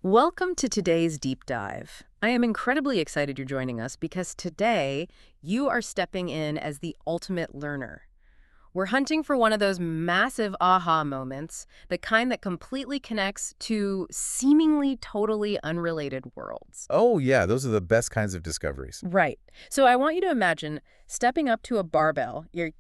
Welcome to today's deep dive. I am incredibly excited you're joining us because today you are stepping in as the ultimate learner. We're hunting for one of those massive aha moments, the kind that completely connects to seemingly totally unrelated worlds. Oh, yeah, those are the best kinds of discoveries. Right. So I want you to imagine stepping up to a barbell. You're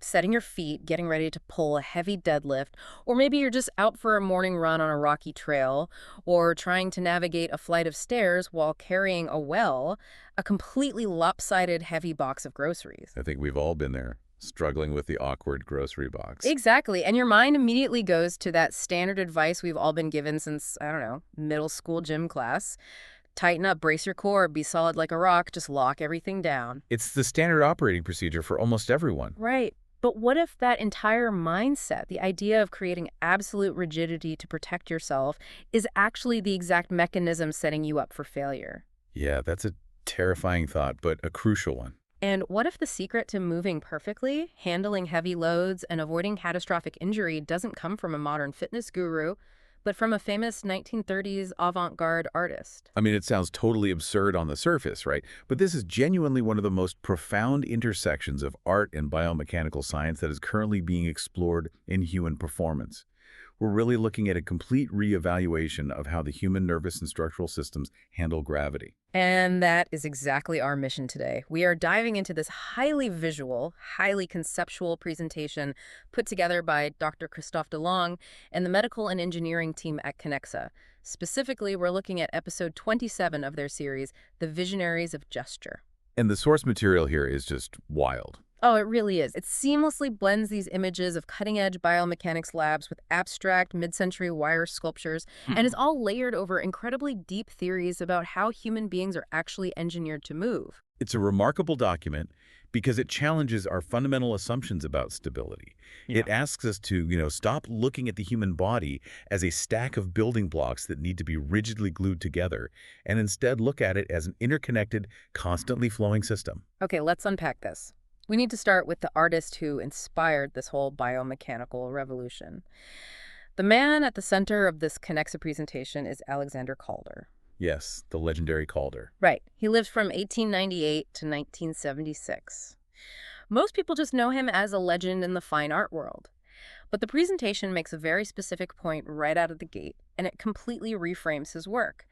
setting your feet, getting ready to pull a heavy deadlift, or maybe you're just out for a morning run on a rocky trail, or trying to navigate a flight of stairs while carrying a completely lopsided heavy box of groceries. I think we've all been there, struggling with the awkward grocery box. Exactly. And your mind immediately goes to that standard advice we've all been given since, I don't know, middle school gym class. Tighten up, brace your core, be solid like a rock, just lock everything down. It's the standard operating procedure for almost everyone. Right. But what if that entire mindset, the idea of creating absolute rigidity to protect yourself, is actually the exact mechanism setting you up for failure? Yeah, that's a terrifying thought, but a crucial one. And what if the secret to moving perfectly, handling heavy loads, and avoiding catastrophic injury doesn't come from a modern fitness guru, but from a famous 1930s avant-garde artist? I mean, it sounds totally absurd on the surface, right? But this is genuinely one of the most profound intersections of art and biomechanical science that is currently being explored in human performance. We're really looking at a complete reevaluation of how the human nervous and structural systems handle gravity. And that is exactly our mission today. We are diving into this highly visual, highly conceptual presentation put together by Dr. Christophe Delong and the medical and engineering team at Kinexa. Specifically, we're looking at episode 27 of their series, The Visionaries of Gesture. And the source material here is just wild. Oh, it really is. It seamlessly blends these images of cutting-edge biomechanics labs with abstract mid-century wire sculptures, and is all layered over incredibly deep theories about how human beings are actually engineered to move. It's a remarkable document because it challenges our fundamental assumptions about stability. It asks us to, stop looking at the human body as a stack of building blocks that need to be rigidly glued together, and instead look at it as an interconnected, constantly flowing system. Okay, let's unpack this. We need to start with the artist who inspired this whole biomechanical revolution. The man at the center of this Kinexa presentation is Alexander Calder. Yes, the legendary Calder. Right. He lived from 1898 to 1976. Most people just know him as a legend in the fine art world. But the presentation makes a very specific point right out of the gate, and it completely reframes his work.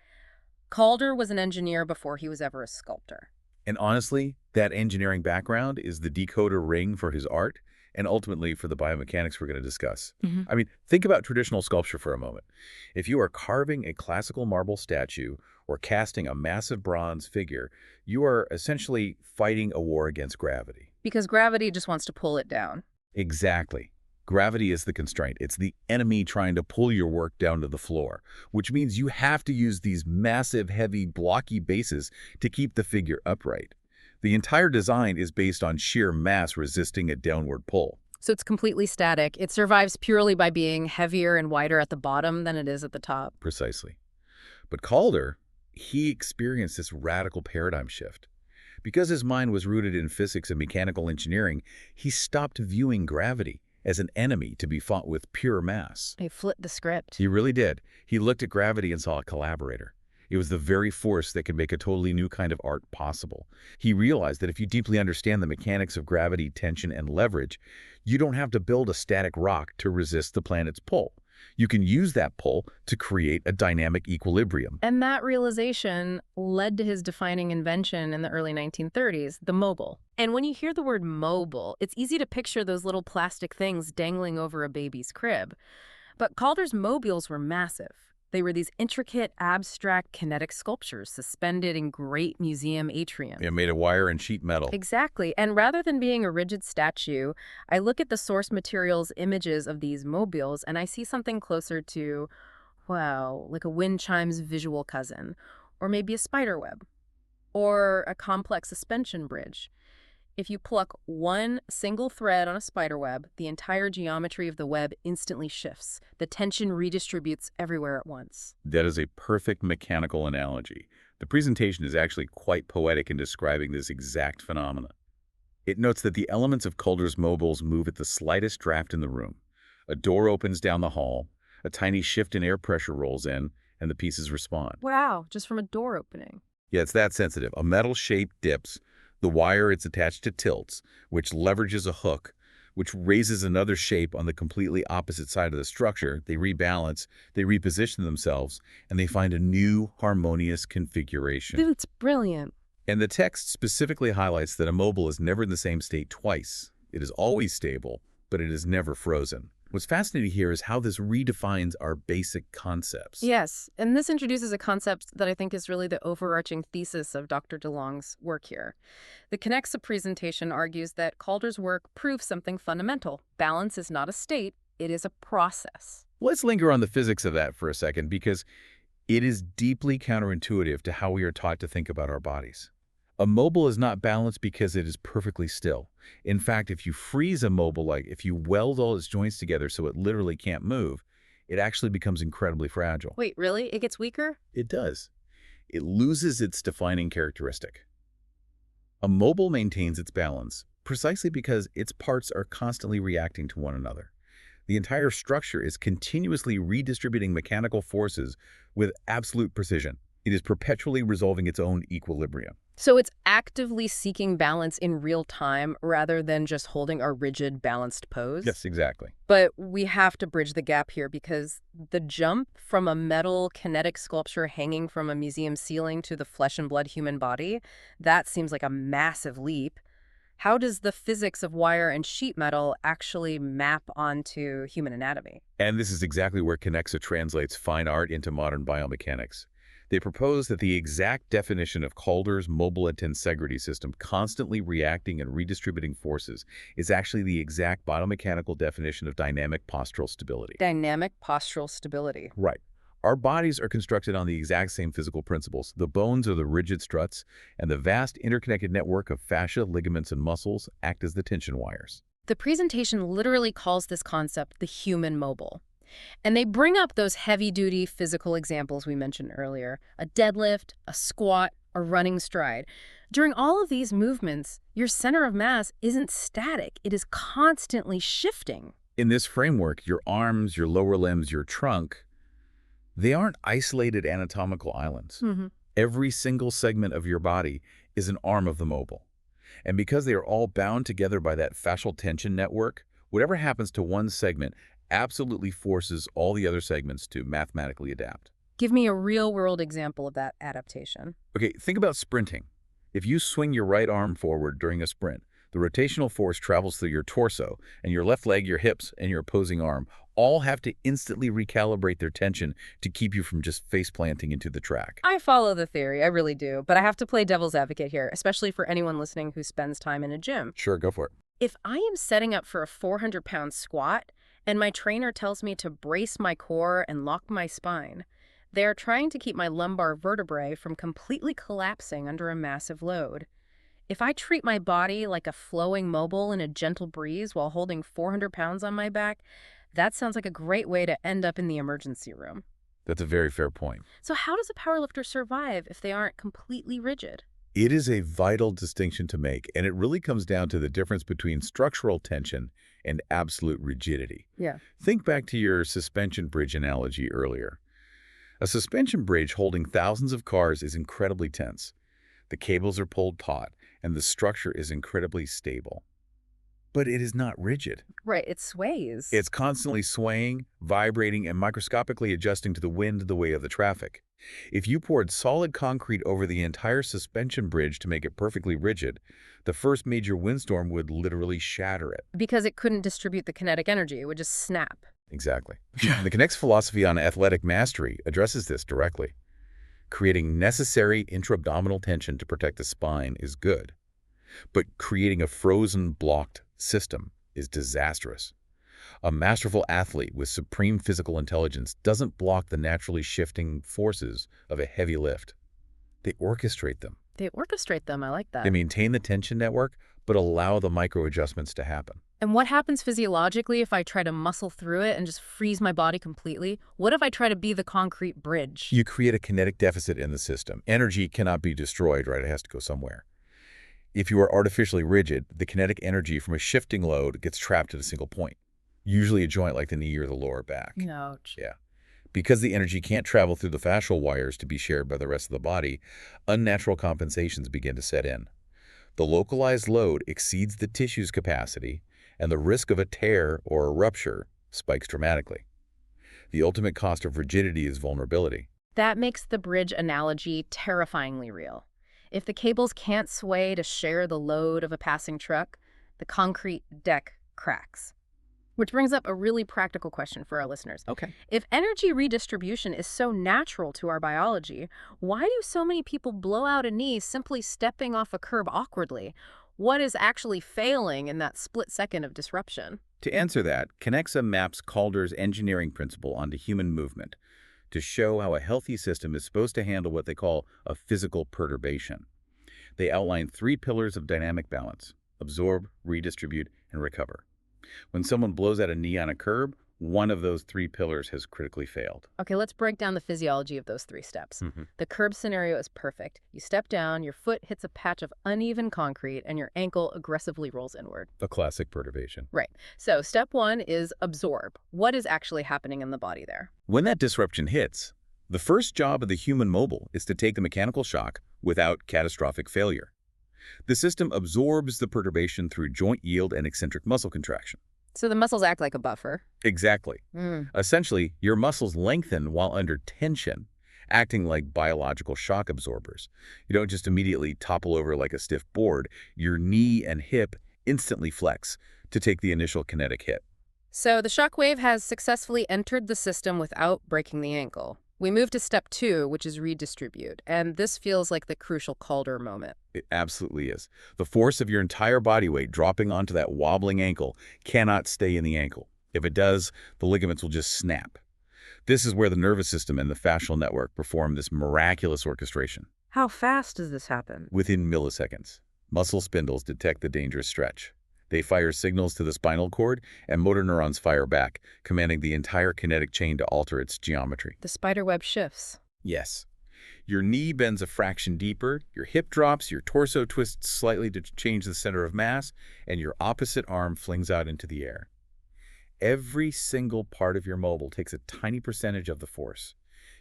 Calder was an engineer before he was ever a sculptor. And honestly, that engineering background is the decoder ring for his art and ultimately for the biomechanics we're going to discuss. I mean, think about traditional sculpture for a moment. If you are carving a classical marble statue or casting a massive bronze figure, you are essentially fighting a war against gravity. Because gravity just wants to pull it down. Exactly. Gravity is the constraint. It's the enemy trying to pull your work down to the floor, which means you have to use these massive, heavy, blocky bases to keep the figure upright. The entire design is based on sheer mass resisting a downward pull. So it's completely static. It survives purely by being heavier and wider at the bottom than it is at the top. Precisely. But Calder, he experienced this radical paradigm shift. Because his mind was rooted in physics and mechanical engineering, he stopped viewing gravity as an enemy to be fought with pure mass. They flipped the script. He really did. He looked at gravity and saw a collaborator. It was the very force that could make a totally new kind of art possible. He realized that if you deeply understand the mechanics of gravity, tension, and leverage, you don't have to build a static rock to resist the planet's pull. You can use that pull to create a dynamic equilibrium. And that realization led to his defining invention in the early 1930s, the mobile. And when you hear the word mobile, it's easy to picture those little plastic things dangling over a baby's crib. But Calder's mobiles were massive. They were these intricate, abstract, kinetic sculptures suspended in great museum atriums. It made of wire and sheet metal. Exactly. And rather than being a rigid statue, I look at the source material's images of these mobiles and I see something closer to, wow, like a wind chime's visual cousin, or maybe a spider web, or a complex suspension bridge. If you pluck one single thread on a spider web, the entire geometry of the web instantly shifts. The tension redistributes everywhere at once. That is a perfect mechanical analogy. The presentation is actually quite poetic in describing this exact phenomenon. It notes that the elements of Calder's mobiles move at the slightest draft in the room. A door opens down the hall, a tiny shift in air pressure rolls in, and the pieces respond. Wow, just from a door opening. Yeah, it's that sensitive. A metal shape dips. The wire it's attached to tilts, which leverages a hook, which raises another shape on the completely opposite side of the structure. They rebalance, they reposition themselves, and they find a new harmonious configuration. Dude, it's brilliant. And the text specifically highlights that a mobile is never in the same state twice. It is always stable, but it is never frozen. What's fascinating here is how this redefines our basic concepts. Yes, and this introduces a concept that I think is really the overarching thesis of Dr. Delong's work here. The Kinexa presentation argues that Calder's work proves something fundamental. Balance is not a state, it is a process. Let's linger on the physics of that for a second, because it is deeply counterintuitive to how we are taught to think about our bodies. A mobile is not balanced because it is perfectly still. In fact, if you freeze a mobile, like if you weld all its joints together so it literally can't move, it actually becomes incredibly fragile. Wait, really? It gets weaker? It does. It loses its defining characteristic. A mobile maintains its balance precisely because its parts are constantly reacting to one another. The entire structure is continuously redistributing mechanical forces with absolute precision. It is perpetually resolving its own equilibrium. So it's actively seeking balance in real time rather than just holding a rigid, balanced pose? Yes, exactly. But we have to bridge the gap here because the jump from a metal kinetic sculpture hanging from a museum ceiling to the flesh and blood human body, that seems like a massive leap. How does the physics of wire and sheet metal actually map onto human anatomy? And this is exactly where Kinexa translates fine art into modern biomechanics. They propose that the exact definition of Calder's mobile tensegrity system, constantly reacting and redistributing forces, is actually the exact biomechanical definition of dynamic postural stability. Dynamic postural stability. Right. Our bodies are constructed on the exact same physical principles. The bones are the rigid struts, and the vast interconnected network of fascia, ligaments, and muscles act as the tension wires. The presentation literally calls this concept the human mobile. And they bring up those heavy-duty physical examples we mentioned earlier, a deadlift, a squat, a running stride. During all of these movements, your center of mass isn't static. It is constantly shifting. In this framework, your arms, your lower limbs, your trunk, they aren't isolated anatomical islands. Every single segment of your body is an arm of the mobile. And because they are all bound together by that fascial tension network, whatever happens to one segment absolutely forces all the other segments to mathematically adapt. Give me a real-world example of that adaptation. Okay, think about sprinting. If you swing your right arm forward during a sprint, the rotational force travels through your torso, and your left leg, your hips, and your opposing arm all have to instantly recalibrate their tension to keep you from just face-planting into the track. I follow the theory, I really do, but I have to play devil's advocate here, especially for anyone listening who spends time in a gym. Sure, go for it. If I am setting up for a 400-pound squat, and my trainer tells me to brace my core and lock my spine, they are trying to keep my lumbar vertebrae from completely collapsing under a massive load. If I treat my body like a flowing mobile in a gentle breeze while holding 400 pounds on my back, that sounds like a great way to end up in the emergency room. That's a very fair point. So how does a powerlifter survive if they aren't completely rigid? It is a vital distinction to make, and it really comes down to the difference between structural tension and absolute rigidity. Yeah. Think back to your suspension bridge analogy earlier. A suspension bridge holding thousands of cars is incredibly tense. The cables are pulled taut, and the structure is incredibly stable. But it is not rigid. Right, it sways. It's constantly swaying, vibrating, and microscopically adjusting to the wind the way of the traffic. If you poured solid concrete over the entire suspension bridge to make it perfectly rigid, the first major windstorm would literally shatter it. Because it couldn't distribute the kinetic energy, it would just snap. Exactly. The Kinexa philosophy on athletic mastery addresses this directly. Creating necessary intra-abdominal tension to protect the spine is good, but creating a frozen, blocked system is disastrous. A masterful athlete with supreme physical intelligence doesn't block the naturally shifting forces of a heavy lift. They orchestrate them. They orchestrate them, I like that. They maintain the tension network, but allow the micro-adjustments to happen. And what happens physiologically if I try to muscle through it and just freeze my body completely? What if I try to be the concrete bridge? You create a kinetic deficit in the system. Energy cannot be destroyed, right? It has to go somewhere. If you are artificially rigid, the kinetic energy from a shifting load gets trapped at a single point, usually a joint like the knee or the lower back. Ouch. Yeah. Because the energy can't travel through the fascial wires to be shared by the rest of the body, unnatural compensations begin to set in. The localized load exceeds the tissue's capacity, and the risk of a tear or a rupture spikes dramatically. The ultimate cost of rigidity is vulnerability. That makes the bridge analogy terrifyingly real. If the cables can't sway to share the load of a passing truck, the concrete deck cracks. Which brings up a really practical question for our listeners. Okay. If energy redistribution is so natural to our biology, why do so many people blow out a knee simply stepping off a curb awkwardly? What is actually failing in that split second of disruption? To answer that, Kinexa maps Calder's engineering principle onto human movement to show how a healthy system is supposed to handle what they call a physical perturbation. They outline 3 pillars of dynamic balance: absorb, redistribute, and recover. When someone blows out a knee on a curb, one of those 3 pillars has critically failed. Okay, let's break down the physiology of those 3 steps. The curb scenario is perfect. You step down, your foot hits a patch of uneven concrete, and your ankle aggressively rolls inward. A classic perturbation. Right. So step 1 is absorb. What is actually happening in the body there? When that disruption hits, the first job of the human mobile is to take the mechanical shock without catastrophic failure. The system absorbs the perturbation through joint yield and eccentric muscle contraction. So the muscles act like a buffer. Exactly. Essentially, your muscles lengthen while under tension, acting like biological shock absorbers. You don't just immediately topple over like a stiff board. Your knee and hip instantly flex to take the initial kinetic hit. So the shock wave has successfully entered the system without breaking the ankle. We move to step 2, which is redistribute, and this feels like the crucial Calder moment. It absolutely is. The force of your entire body weight dropping onto that wobbling ankle cannot stay in the ankle. If it does, the ligaments will just snap. This is where the nervous system and the fascial network perform this miraculous orchestration. How fast does this happen? Within milliseconds, muscle spindles detect the dangerous stretch. They fire signals to the spinal cord, and motor neurons fire back, commanding the entire kinetic chain to alter its geometry. The spiderweb shifts. Yes. Your knee bends a fraction deeper, your hip drops, your torso twists slightly to change the center of mass, and your opposite arm flings out into the air. Every single part of your mobile takes a tiny percentage of the force.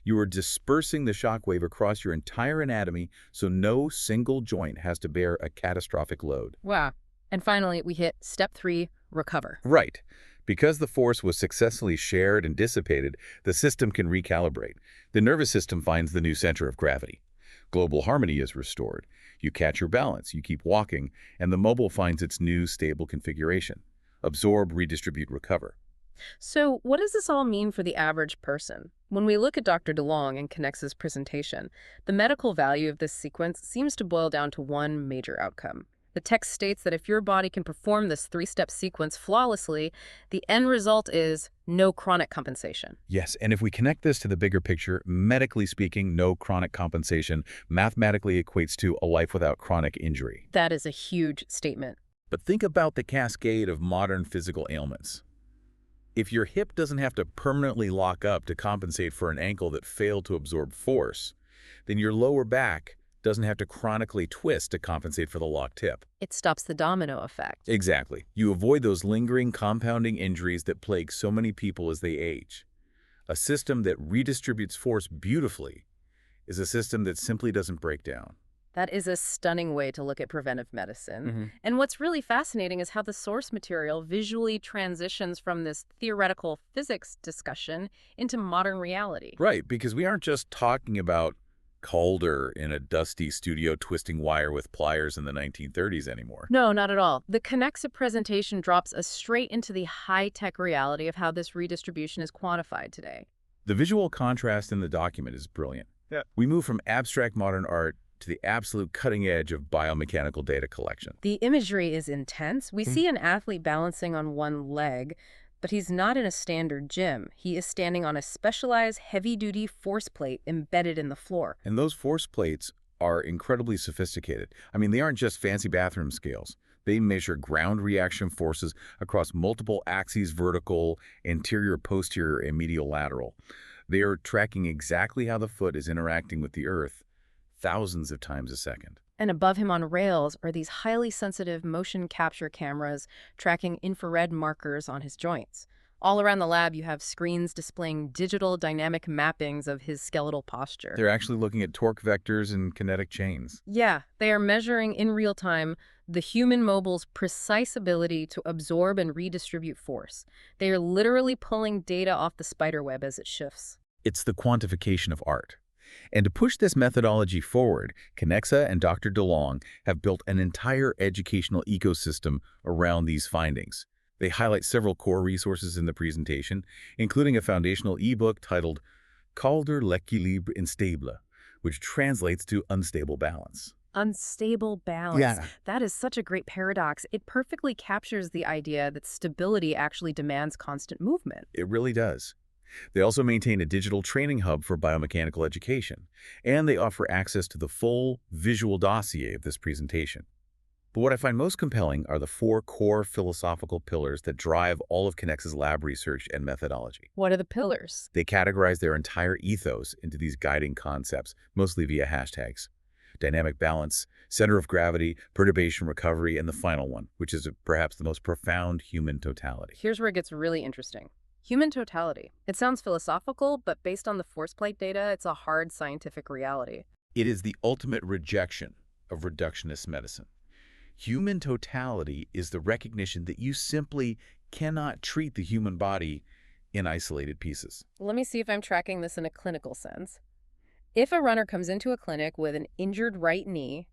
You are dispersing the shock wave across your entire anatomy, so no single joint has to bear a catastrophic load. Wow. And finally, we hit step 3, recover. Right. Because the force was successfully shared and dissipated, the system can recalibrate. The nervous system finds the new center of gravity. Global harmony is restored. You catch your balance, you keep walking, and the mobile finds its new stable configuration. Absorb, redistribute, recover. So what does this all mean for the average person? When we look at Dr. Delong and Kinexa's presentation, the medical value of this sequence seems to boil down to one major outcome. The text states that if your body can perform this 3-step sequence flawlessly, the end result is no chronic compensation. Yes, and if we connect this to the bigger picture, medically speaking, no chronic compensation mathematically equates to a life without chronic injury. That is a huge statement. But think about the cascade of modern physical ailments. If your hip doesn't have to permanently lock up to compensate for an ankle that failed to absorb force, then your lower back doesn't have to chronically twist to compensate for the locked hip. It stops the domino effect. Exactly. You avoid those lingering, compounding injuries that plague so many people as they age. A system that redistributes force beautifully is a system that simply doesn't break down. That is a stunning way to look at preventive medicine. And what's really fascinating is how the source material visually transitions from this theoretical physics discussion into modern reality. Right, because we aren't just talking about Calder in a dusty studio twisting wire with pliers in the 1930s anymore. No, not at all. The Kinexa presentation drops us straight into the high-tech reality of how this redistribution is quantified today. The visual contrast in the document is brilliant. Yeah. We move from abstract modern art to the absolute cutting edge of biomechanical data collection. The imagery is intense. We see an athlete balancing on one leg, but he's not in a standard gym. He is standing on a specialized heavy-duty force plate embedded in the floor. And those force plates are incredibly sophisticated. I mean, they aren't just fancy bathroom scales. They measure ground reaction forces across multiple axes: vertical, anterior, posterior, and medial lateral. They are tracking exactly how the foot is interacting with the earth thousands of times a second. And above him on rails are these highly sensitive motion capture cameras tracking infrared markers on his joints. All around the lab, you have screens displaying digital dynamic mappings of his skeletal posture. They're actually looking at torque vectors and kinetic chains. Yeah, they are measuring in real time the human mobile's precise ability to absorb and redistribute force. They are literally pulling data off the spider web as it shifts. It's the quantification of art. And to push this methodology forward, Kinexa and Dr. Delong have built an entire educational ecosystem around these findings. They highlight several core resources in the presentation, including a foundational ebook titled Calder l'équilibre instable, which translates to unstable balance. Unstable balance. Yeah. That is such a great paradox. It perfectly captures the idea that stability actually demands constant movement. It really does. They also maintain a digital training hub for biomechanical education, and they offer access to the full visual dossier of this presentation. But what I find most compelling are the 4 core philosophical pillars that drive all of Kinexa's lab research and methodology. What are the pillars? They categorize their entire ethos into these guiding concepts, mostly via hashtags. Dynamic balance, center of gravity, perturbation recovery, and the final one, which is perhaps the most profound, human totality. Here's where it gets really interesting. Human totality. It sounds philosophical, but based on the force plate data, it's a hard scientific reality. It is the ultimate rejection of reductionist medicine. Human totality is the recognition that you simply cannot treat the human body in isolated pieces. Let me see if I'm tracking this in a clinical sense. If a runner comes into a clinic with an injured right knee,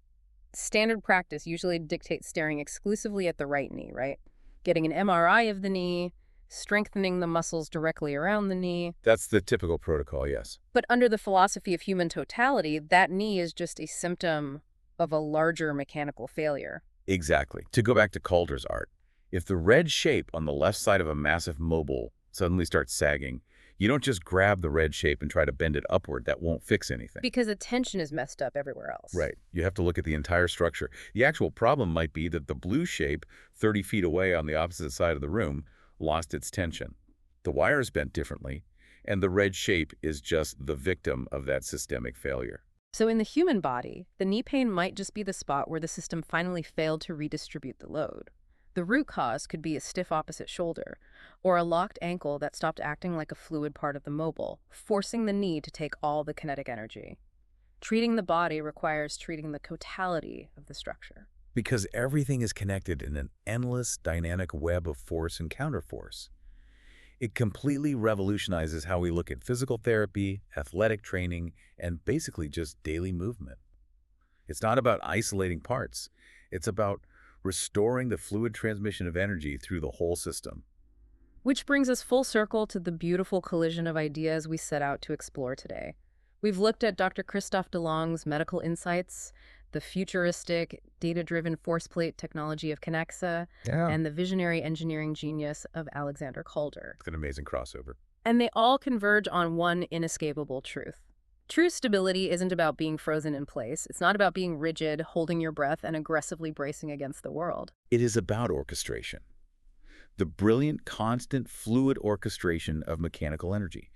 standard practice usually dictates staring exclusively at the right knee, right? Getting an MRI of the knee, strengthening the muscles directly around the knee. That's the typical protocol, yes. But under the philosophy of human totality, that knee is just a symptom of a larger mechanical failure. Exactly. To go back to Calder's art, if the red shape on the left side of a massive mobile suddenly starts sagging, you don't just grab the red shape and try to bend it upward. That won't fix anything. Because the tension is messed up everywhere else. Right. You have to look at the entire structure. The actual problem might be that the blue shape, 30 feet away on the opposite side of the room, lost its tension. The wire is bent differently, and the red shape is just the victim of that systemic failure. So in the human body, the knee pain might just be the spot where the system finally failed to redistribute the load. The root cause could be a stiff opposite shoulder, or a locked ankle that stopped acting like a fluid part of the mobile, forcing the knee to take all the kinetic energy. Treating the body requires treating the totality of the structure. Because everything is connected in an endless dynamic web of force and counterforce. It completely revolutionizes how we look at physical therapy, athletic training, and basically just daily movement. It's not about isolating parts. It's about restoring the fluid transmission of energy through the whole system. Which brings us full circle to the beautiful collision of ideas we set out to explore today. We've looked at Dr. Christophe Delong's medical insights, the futuristic, data-driven force plate technology of Kinexa, and the visionary engineering genius of Alexander Calder. It's an amazing crossover. And they all converge on one inescapable truth. True stability isn't about being frozen in place. It's not about being rigid, holding your breath, and aggressively bracing against the world. It is about orchestration. The brilliant, constant, fluid orchestration of mechanical energy.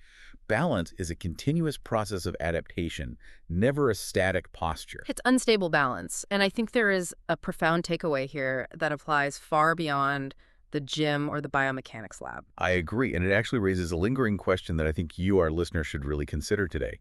Balance is a continuous process of adaptation, never a static posture. It's unstable balance, and I think there is a profound takeaway here that applies far beyond the gym or the biomechanics lab. I agree, and it actually raises a lingering question that I think you, our listener, should really consider today.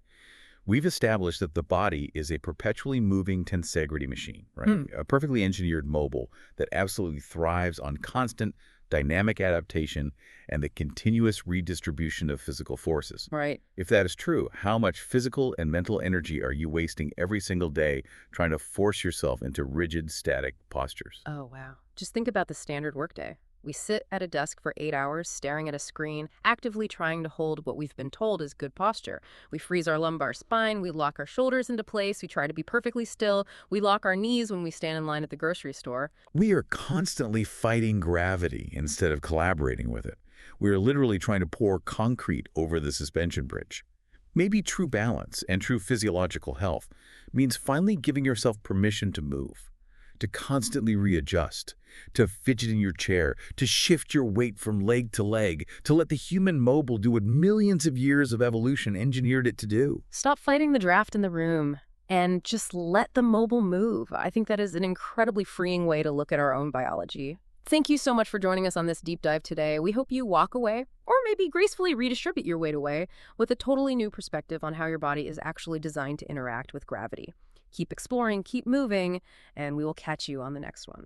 We've established that the body is a perpetually moving tensegrity machine, right? A perfectly engineered mobile that absolutely thrives on constant dynamic adaptation and the continuous redistribution of physical forces. Right. If that is true, how much physical and mental energy are you wasting every single day trying to force yourself into rigid, static postures? Oh, wow. Just think about the standard workday. We sit at a desk for 8 hours, staring at a screen, actively trying to hold what we've been told is good posture. We freeze our lumbar spine, we lock our shoulders into place, we try to be perfectly still, we lock our knees when we stand in line at the grocery store. We are constantly fighting gravity instead of collaborating with it. We are literally trying to pour concrete over the suspension bridge. Maybe true balance and true physiological health means finally giving yourself permission to move, to constantly readjust, to fidget in your chair, to shift your weight from leg to leg, to let the human mobile do what millions of years of evolution engineered it to do. Stop fighting the draft in the room and just let the mobile move. I think that is an incredibly freeing way to look at our own biology. Thank you so much for joining us on this deep dive today. We hope you walk away, or maybe gracefully redistribute your weight away, with a totally new perspective on how your body is actually designed to interact with gravity. Keep exploring, keep moving, and we will catch you on the next one.